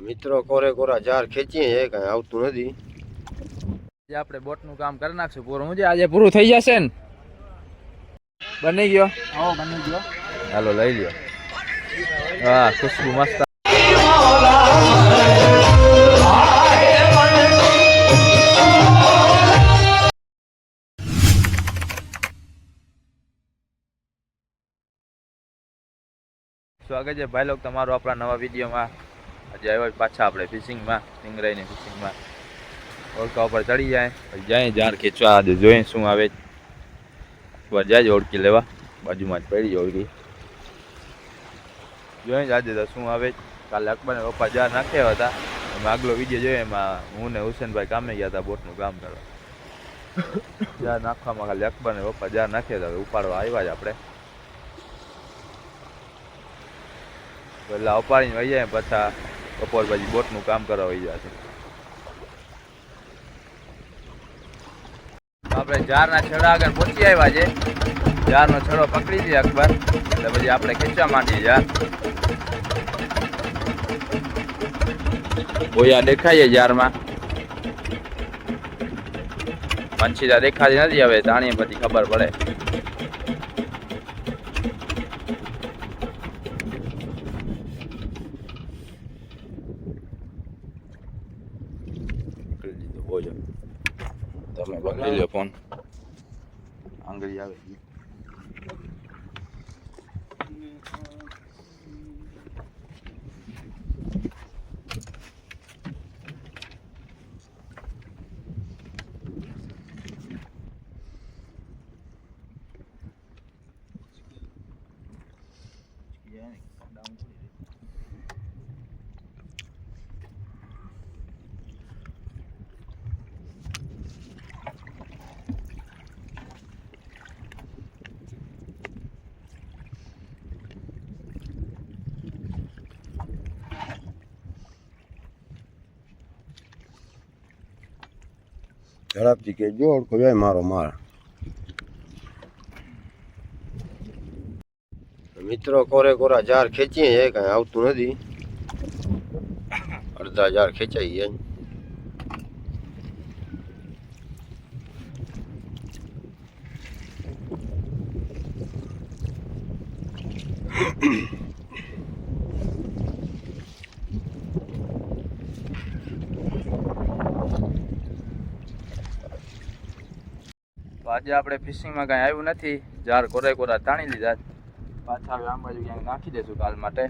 મિત્રો કોરે કોરા જાર ખેંચીએ છે, કઈ આવતું નથી. આપણે બોટનું કામ કરી નાખશું પૂરું. હું આજે પૂરું થઈ જશે ને? બની ગયો? હા બની ગયો. હાલો લઈ લ્યો. હા ખુશ્બુ મસ્ત. સ્વાગત છે ભાઈ લોક તમારું આપણા નવા વિડીયોમાં. આજે આવ્યા પાછા આપણે ફિશિંગમાં, સિંગરાઈની ફિશિંગમાં. ઓળખા ઉપર ચડી જાય પછી જાય જાર ખેંચવા. આજે જોઈએ શું આવે. એકવાર જાય ઓળખી લેવા, બાજુમાં જ પડી ઓળખી જોઈએ આજે તો શું આવે. કાલે અકબરને પપ્પા જાર નાખ્યા હતા, એમાં આગલો વિડીયો જોયો. એમાં હું ને હુસેનભાઈ કામે ગયા હતા બોટનું કામ કરવા. જાર નાખવામાં ખાલી અકબરને પપ્પા જાર નાખ્યા હતા, ઉપાડવા આવ્યા જ આપણે. પેલા ઉપાડીને વહી જાય પાછા બપોર પછી બોટનું કામ કરવા વહી જશે. આપણે જારના છેડા આગળ પહોંચી આવ્યા છે. જારનો છેડો પકડી દઈએ અકબર, એટલે પછી આપણે ખેંચવા માંડીએ જાર. બોયા દેખાય છે જારમાં, મચ્છીરા દેખાતી નથી. હવે તાણીએ પછી ખબર પડે. તમે પકડી લો ફોન, આંગળી આવે. ઝડપથી કે જોડ કોઈ મારો માર. મિત્રો કોરે કોરા જાર ખેંચીએ છે, કઈ આવતું નથી. અડધા જાર ખેંચાઈ ગયા. આજે આપણે ફિશિંગમાં કાંઈ આવ્યું નથી. જાર કોરે કોરા તાણી લીધા. પાછા હવે આમ બાજુ ક્યાંક નાખી દઈશું કાલ માટે.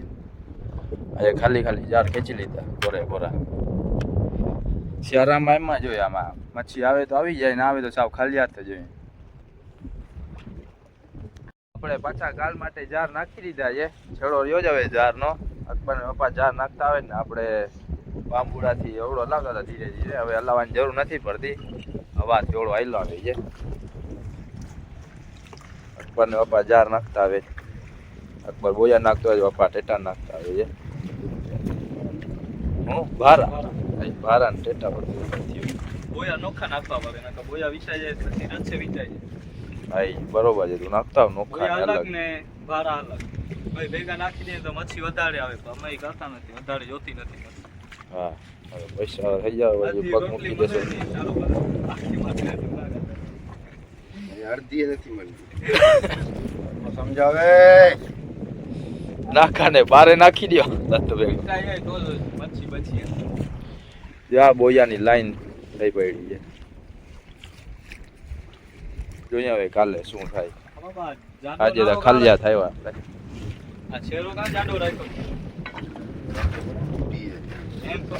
આજે ખાલી ખાલી જાર ખેંચી લીધા કોરે કોરા. શિયાળામાં એમાં જોઈએ, આમાં મચ્છી આવે તો આવી જાય, ના આવે તો સાવ ખાલી હાથ જોઈએ. આપણે પાછા કાલ માટે જાર નાખી દીધા છે. છેડો રહ્યો જ હવે જારનો. અકબરને પપ્પા જાર નાખતા આવે ને આપણે બાંબુડાથી એવડો લાગતા ધીરે ધીરે. હવે હલાવવાની જરૂર નથી પડતી, હવા એવડો હાઈલો આવે છે. અકબરને પપ્પા જાર નાખતા આવે. અકબર બોયા નાખતો હોય, પપ્પા ટેટા નાખતા આવે છે. હું ભારા ને ટેટા પર બોયા નોખા નાખવા પડે, નકર બોયા વિસાઈ જાય પછી રચ્છે વિસાઈ જાય. હા બરોબર છે, તું નાખતા આવ નોખા અલગ ને ભારા અલગ. ભાઈ ભેગા નાખી દે તો મચ્છી વધારે આવે, પણ અમે કરતા નથી, વધારે જોતી નથી. હા હવે પૈસા થઈ જાય પગ મૂકી દેશો. અડધી નથી મળતી. સમજાવે નાખા બારે નાખી દો. મચ્છી બચી યા બોયાની લાઈન થઈ પડી છે. જોઈએ હવે કાલે શું થાય. આજે તો ખાલિયા થયા આપણે. આ છેરો કા જાડો રાખ્યો એમ તો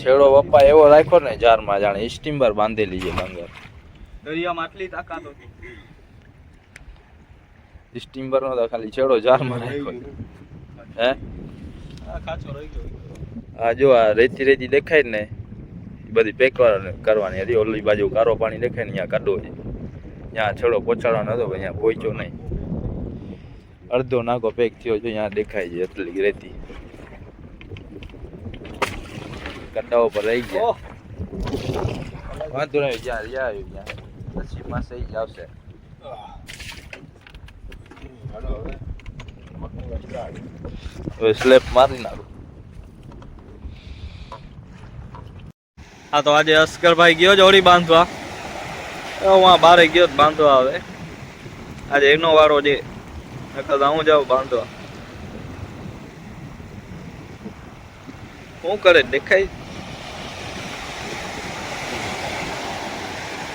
છેડો પપ્પા એવો રાખ્યો ને જારમાં જાણે સ્ટીમર બાંધેલી છે લંગર. દરિયામાં આટલી તાકાત હતી. સ્ટીમર નો તો ખાલી છેડો જારમાં રાખ્યો. હે કાચો રહી ગયો. આ જો આ રેતી રેતી દેખાય ને, બધી પેક કરવાની હતી. ઓલી બાજુ કારો પાણી દેખાય ને, ત્યાં કાઢવો છે. ત્યાં છેડો પહોંચાડવાનો હતો, અહીંયા પહોંચ્યો નહીં. અડધો નાકો પેક થયો છે, ત્યાં દેખાય છે એટલી રેતી. કટ્ટા ઉપર રહી ગયા. વાંધો નહીં, જ્યાં આવ્યું ત્યાં પછી પાસે જ આવશે. હવે સ્લેપ મારી નાખું. હા તો આજે અસ્કરભાઈ ગયો જોડી બાંધવા. હું આ બારે ગયો જ બાંધવા. આવે આજે એનો વારો છે. નકર હું જાઉં બાંધવા. શું કરે દેખાય?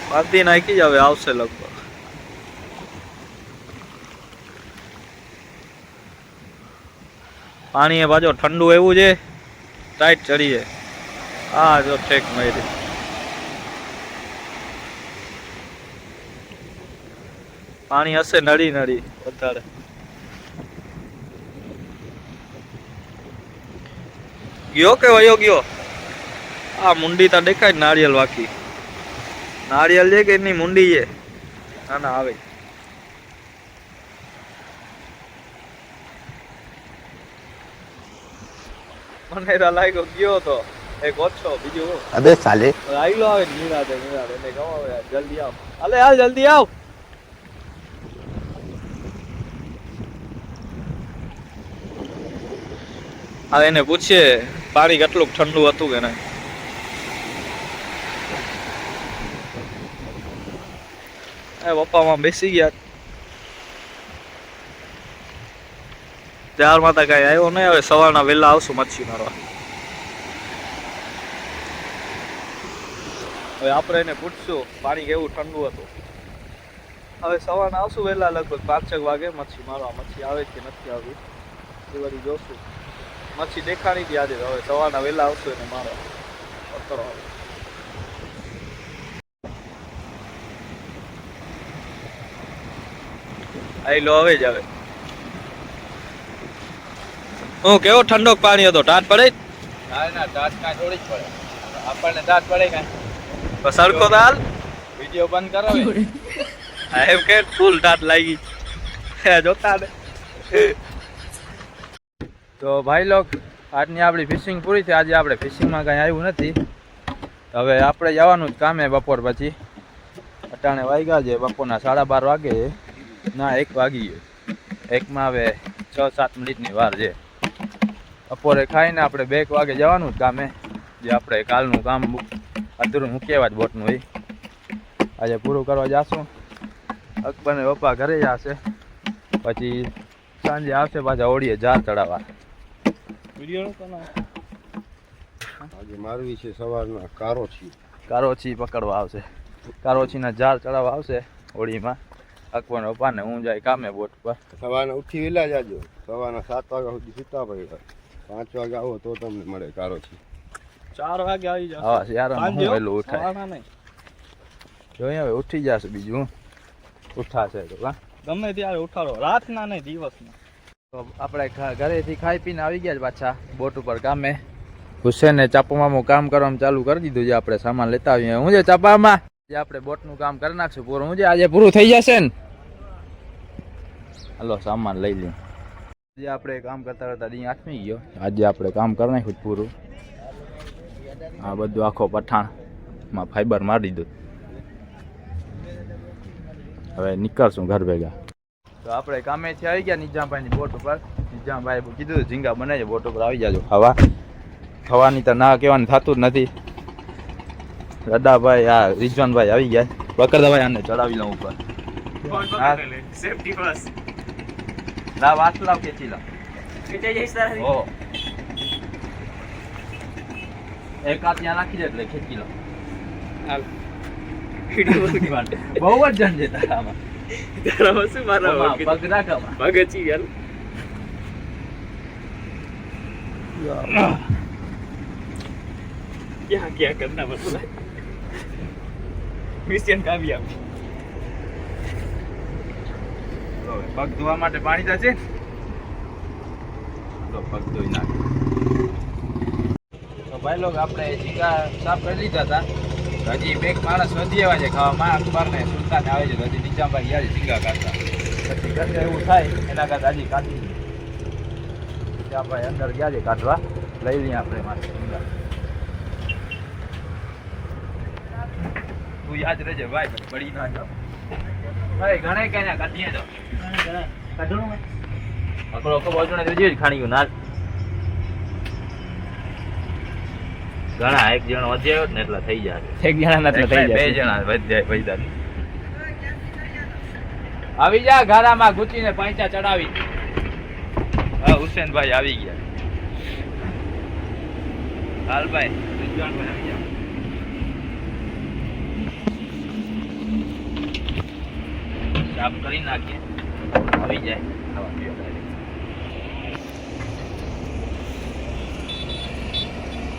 બાંધી નાખી જ હવે આવશે લગભગ. પાણી એ બાજુ ઠંડુ એવું છે, ટાઈટ ચડી જાય. હા જો ઠેક મારી. પાણી હશે નડી નડી વધારે. ગયો કે વયો ગયો? આ મુંડી તો દેખાય નારિયેલ વાકી. નારિયેલ છે કે એની મુંડી છે? ના ના આવે. મને લાગ્યો ગયો તો એક ઓછો બીજું. અબે સાલે આઈલો આવે નિરાતે એને કહો જલ્દી આવ. અલે હાલ જલ્દી આવ. હવે એને પૂછીએ પાણી કેટલું ઠંડુ હતું કે નહીં. પપ્પામાં બેસી ગયા. ત્યારમાં તો કઈ આવ્યો નહીં. હવે સવારના વહેલા આવશું મચ્છી મારવા. હવે આપણે એને પૂછશું પાણી કેવું ઠંડુ હતું. હવે સવારના આવશું વહેલા લગભગ 5-6 વાગે મચ્છી મારવા. મચ્છી આવે કે નથી આવી એ બધું જોશું. મચ્છી દેખાણી હતી આજે. હવે સવારના વહેલા આવશું એને મારવા. પકડો આઈ લો હવે જ આવે. હું કેવો ઠંડો પાણી હતો? ટાટ પડે? ના ના ટાટ કાંઈ થોડી જ પડે. આપણને ટાટ પડે કાંઈ? સરખો તો હાલ. વિડીયો બંધ કરો હવે. એમ કે ફૂલ ટાટ લાગી જોતા ને. તો ભાઈ લોક આજની આપણી ફિશિંગ પૂરી થઈ. આજે આપણે ફિશિંગમાં કાંઈ આવ્યું નથી. હવે આપણે જવાનું જ કામે બપોર પછી. અટાણે વાગ્યા છે બપોરના 12:30 વાગે. ના 1 વાગી ગયો. 1માં હવે 6-7 મિનિટની વાર છે. બપોરે ખાઈને આપણે 2 વાગે જવાનું જ કામે. જે આપણે કાલનું કામ અધૂરું મૂકેવા જ બોટનું હોય આજે પૂરું કરવા જશું. અકબર ને પપ્પા ઘરે જશે. પછી સાંજે આવશે પાછા ઓળીએ જાર ચડાવવા. આજે મારવી છે સવારના કારોછી. કારોછી પકડવા આવશે. કારોછીના જાર ચડાવવા આવશે હોળીમાં. અકબર ને પપ્પાને હું જાય કામે બોટ પર. સવારના ઉઠી વહેલા જાજો. સવારના 7 વાગ્યા સુધી સૂતા પડ્યા. 5 વાગે આવો તો તમને મળે કારોછી. 4 વાગે આવી જશે. હા યાર હું વહેલું ઉઠાય. સવારના નહીં. જોઈએ હવે ઉઠી જશે. બીજું ઉઠાશે તો હા ગમે ત્યારે ઉઠાડો. રાતના નહીં દિવસના. તો આપણે ઘરેથી ખાઈ પીને આવી ગયા પાછા બોટ ઉપર કામે. હુસેને ચાપામાં કામ કરવાનું ચાલુ કરી દીધું છે. આપણે સામાન લેતા આવીએ. હું છે ચાપામાં જે આપણે બોટનું કામ કરી નાખશું પૂરું. હું છે આજે પૂરું થઈ જશે ને. હાલો સામાન લઈ લઈએ. આજે આપણે કામ કરતા કરતા દી આથમી ગયો. આજે આપણે કામ કરી નાખ્યું પૂરું. આ બધું આખો પઠાણમાં ફાઈબર મારી દીધું. હવે નીકળશું ઘર ભેગા. તો આપણે કામેથી આવી ગયા નિજામભાઈની બોટ ઉપર. નિજામભાઈ કીધું ઝીંગા બનાવી બોટ ઉપર આવી જાજો ખાવા. ખાવાની તો ના કહેવાનું થતું જ નથી. દાદાભાઈ આ રિઝવાનભાઈ આવી ગયા. બકરદાભાઈ આને ચડાવી લઉં ઉપર. Safety first. લાવ હાથ લાવ ખેંચી લાવ. ખેંચાઈ જઈશ તારાથી. ઓ એક હાથ ત્યાં નાખી દે એટલે ખેંચી લો. હાલ. બહુ જ જણ છે તારામાં. તારામાં શું મારા પગ રાખવામાં ભગચી યાર. क्या क्या करना मसला क्रिश्चियन कामयाब. પગ ધોવા માટે પાણી જશે. તો પગ ધોઈ નાખ. તો ભાઈ લોક આપણે ઝીંગા સાફ કરી લીધા હતા. હજી 2 માણસ વધી આવ્યા છે ખાવામાં. અકબર ને સુલતાન આવે છે. હજી નિજામભાઈ ગયા છે ઝીંગા કાઢતા. પછી ઘરે એવું થાય એના કરતા હજી કાઢી નિજામભાઈ અંદર ગયા છે કાઢવા. લઈ લઈએ આપણે માથે ઝીંગા. તું યાદ રહેજે ભાઈ પડી ના જાવ. ભાઈ ઘણે કઈ ના કાઢીએ તો કાઢો. અકડો કબો જોને જોઈ જ ખાણી ગયું ના ઘણા એક જણો વધ્યો ને એટલે થઈ જાય એક જણા ના થઈ જાય બે જણા વધ્યા પૈસા આવી જા ગારામાં ગુચીને પૈસા ચડાવી હા હુસેનભાઈ આવી ગયા હાલભાઈ રિઝવાનભાઈ આવી ગયા સાફ કરી નાખીએ આવી જાય ખાવા પીવા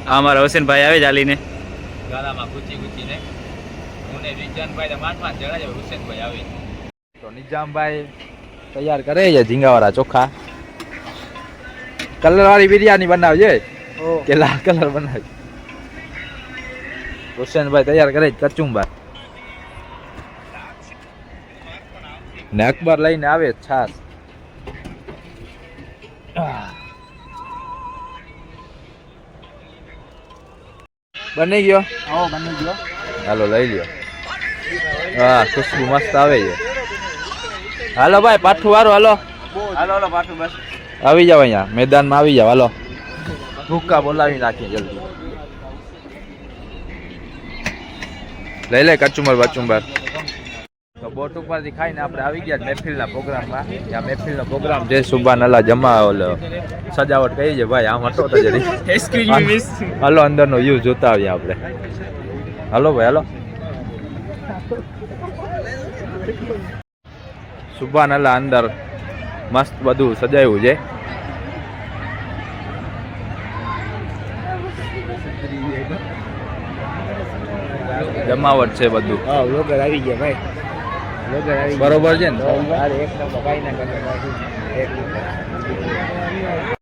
અમારા હુસેનભાઈ આવે ચાલીને ગારામાં ગુચી ગુચીને હું ને રિઝવાનભાઈ ને માંડ જણા જ હુસેનભાઈ આવી તો નિજામભાઈ તૈયાર કરે છે ઝીંગાવાળા ચોખા કલર વાળી બિરયાની બનાવજે કે લાલ કલર બનાવજે હુસેનભાઈ તૈયાર કરે છે કચુંબર ને અકબર લઈને આવે છાસ બની ગયો હાલો લઈ લ્યો હા ખુશ્બુ મસ્ત આવે છે હાલો ભાઈ પાઠું વાળું હાલો હાલો પાછું બસ આવી જાવ અહીંયા મેદાનમાં આવી જાવ હાલો ભૂક્કા બોલાવી નાખીએ જલ્દી લઈ લે કચુંબર બચુંબર તો બોટ ઉપરથી ખાઈને આપણે આવી ગયા મહેફિલના પ્રોગ્રામમાં આ મહેફિલનો પ્રોગ્રામ જે સુબાન અલ્લા જમા ઓલો સજાવટ કરી છે ભાઈ આમ હતો તો જરી હાલો અંદરનો વ્યૂ જોતા આવીએ આપણે હાલો ભાઈ હાલો સુબાન અલ્લા અંદર મસ્ત બધું સજાયું છે જમાવટ છે બધું હા વ્લોગર આવી ગયા ભાઈ વ્લોગર આવી બરોબર છે ને અરે એક નંબર ભાઈ ના કરે એક નંબર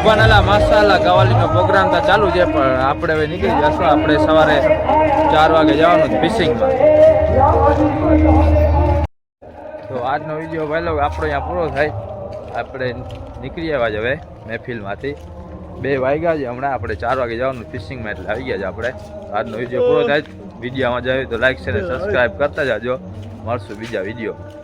સુભાનાલા મસાલા કવાલીનો પ્રોગ્રામ તો ચાલુ છે, પણ આપણે હવે નીકળી જશું. આપણે સવારે 4 વાગે જવાનું ફિશિંગમાં. તો આજનો વિડીયો ભાઈ આપણો અહીંયા પૂરો થાય. આપણે નીકળી આવ્યા છે હવે મહેફિલમાંથી. 2 વાગ્યા છે હમણાં. આપણે 4 વાગે જવાનું ફિશિંગમાં, એટલે આવી ગયા છે આપણે. આજનો વિડીયો પૂરો થાય. વિડીયોમાં જાય તો લાઈક શેર સબસ્ક્રાઈબ કરતા જાજો. મળશું બીજા વિડીયોમાં.